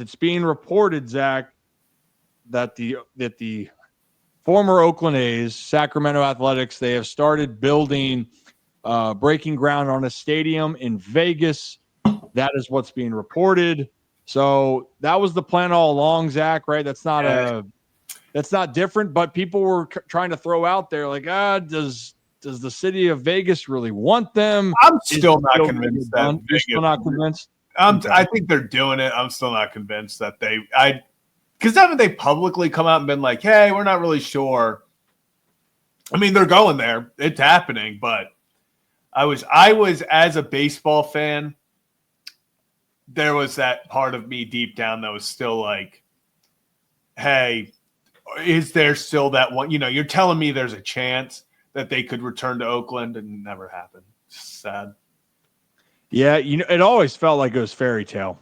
it's being reported, Zach, that the former Oakland A's, Sacramento Athletics, they have started building, breaking ground on a stadium in Vegas. That is what's being reported. So that was the plan all along, Zach, right? That's not different, but people were trying to throw out there like, does the city of Vegas really want them? I'm still not convinced that You're still not convinced? I think they're doing it. I'm still not convinced that because haven't they publicly come out and been like, hey, we're not really sure. I mean, they're going there. It's happening, but I was as a baseball fan, there was that part of me deep down that was still like, hey, is there still that one? You're telling me there's a chance that they could return to Oakland, and it never happened. It's sad. Yeah, it always felt like it was fairy tale.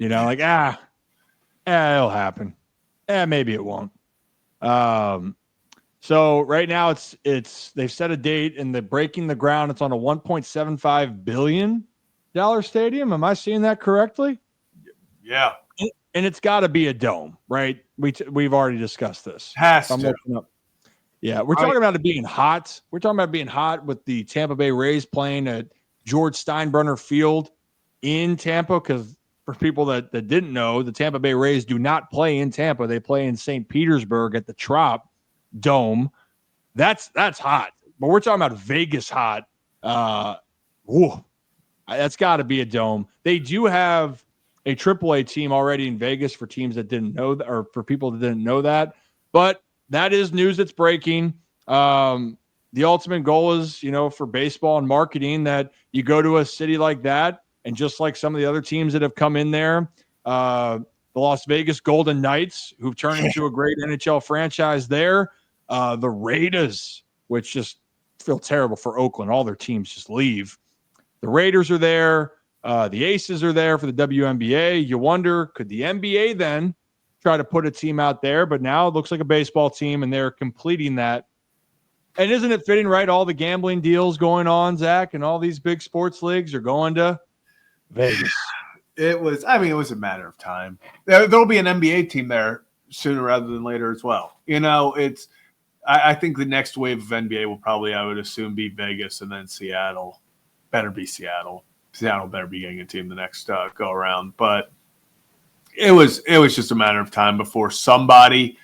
Like, it'll happen. Maybe it won't. So right now it's they've set a date and they're breaking the ground. It's on a $1.75 billion stadium. Am I seeing that correctly? Yeah. And it's got to be a dome, right? We've already discussed this. Has to. Yeah, we're talking about it being hot. We're talking about being hot with the Tampa Bay Rays playing at George Steinbrenner Field in Tampa, because for people that didn't know, the Tampa Bay Rays do not play in Tampa. They play in St. Petersburg at the Trop Dome. That's hot. But we're talking about Vegas hot. That's got to be a dome. They do have a AAA team already in Vegas for teams that didn't know that, or for people that didn't know that. But that is news that's breaking. The ultimate goal is, for baseball and marketing, that you go to a city like that, and just like some of the other teams that have come in there, the Las Vegas Golden Knights, who've turned into a great NHL franchise there, the Raiders, which just feel terrible for Oakland. All their teams just leave. The Raiders are there. The Aces are there for the WNBA. You wonder, could the NBA then try to put a team out there? But now it looks like a baseball team, and they're completing that. And isn't it fitting, right? All the gambling deals going on, Zach, and all these big sports leagues are going to Vegas. It was a matter of time. There'll be an NBA team there sooner rather than later as well. I think the next wave of NBA will probably, I would assume, be Vegas, and then Seattle. Better be Seattle. Seattle better be getting a team the next go around. But it was just a matter of time before somebody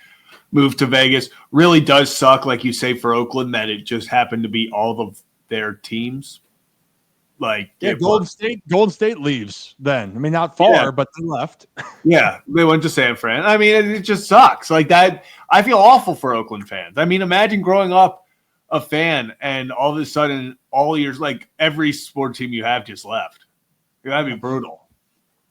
moved to Vegas. Really does suck, like you say, for Oakland, that it just happened to be all of their teams. Like, Golden State leaves then. I mean, not far, but they left. Yeah, they went to San Fran. I mean, it just sucks. Like that, I feel awful for Oakland fans. I mean, imagine growing up a fan and all of a sudden, all years, like every sport team you have just left. That'd be brutal.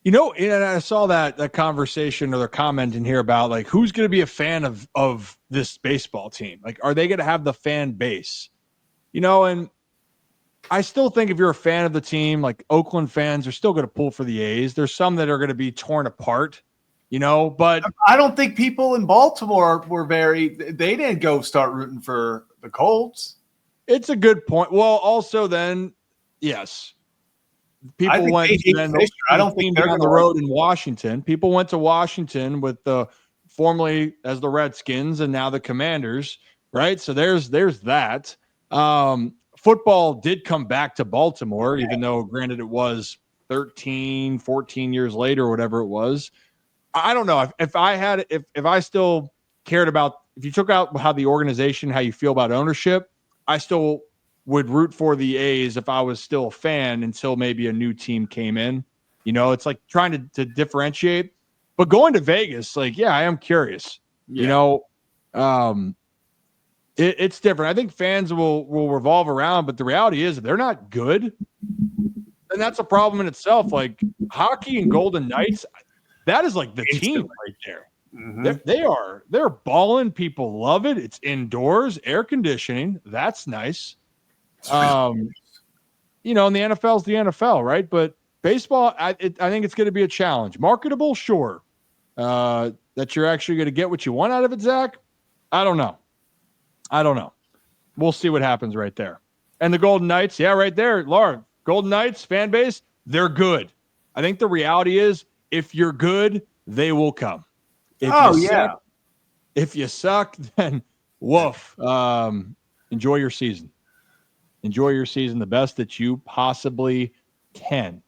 And I saw that conversation or the comment in here about like who's going to be a fan of this baseball team. Like, are they going to have the fan base? And I still think if you're a fan of the team, like Oakland fans are still going to pull for the A's. There's some that are going to be torn apart, but I don't think people in Baltimore they didn't go start rooting for the Colts. It's a good point. Well, also then, yes. People went I don't think they're down the road in Washington. People went to Washington with the formerly as the Redskins and now the Commanders, right? So there's that. Football did come back to Baltimore, even though granted it was 13, 14 years later or whatever it was. I don't know if I still cared about, if you took out how the organization, how you feel about ownership, I still would root for the A's if I was still a fan until maybe a new team came in. It's like trying to differentiate. But going to Vegas, like, yeah, I am curious. Yeah. It's different. I think fans will revolve around, but the reality is if they're not good, then that's a problem in itself. Like hockey and Golden Knights, that is like the team right there. Mm-hmm. They're balling. People love it. It's indoors, air conditioning. That's nice. And the NFL is the NFL, right? But baseball, I think it's going to be a challenge. Marketable, sure. That you're actually going to get what you want out of it, Zach? I don't know. We'll see what happens right there. And the Golden Knights, yeah, right there, Laura. Golden Knights fan base, they're good. I think the reality is if you're good, they will come. If if you suck, then woof. Enjoy your season. Enjoy your season the best that you possibly can.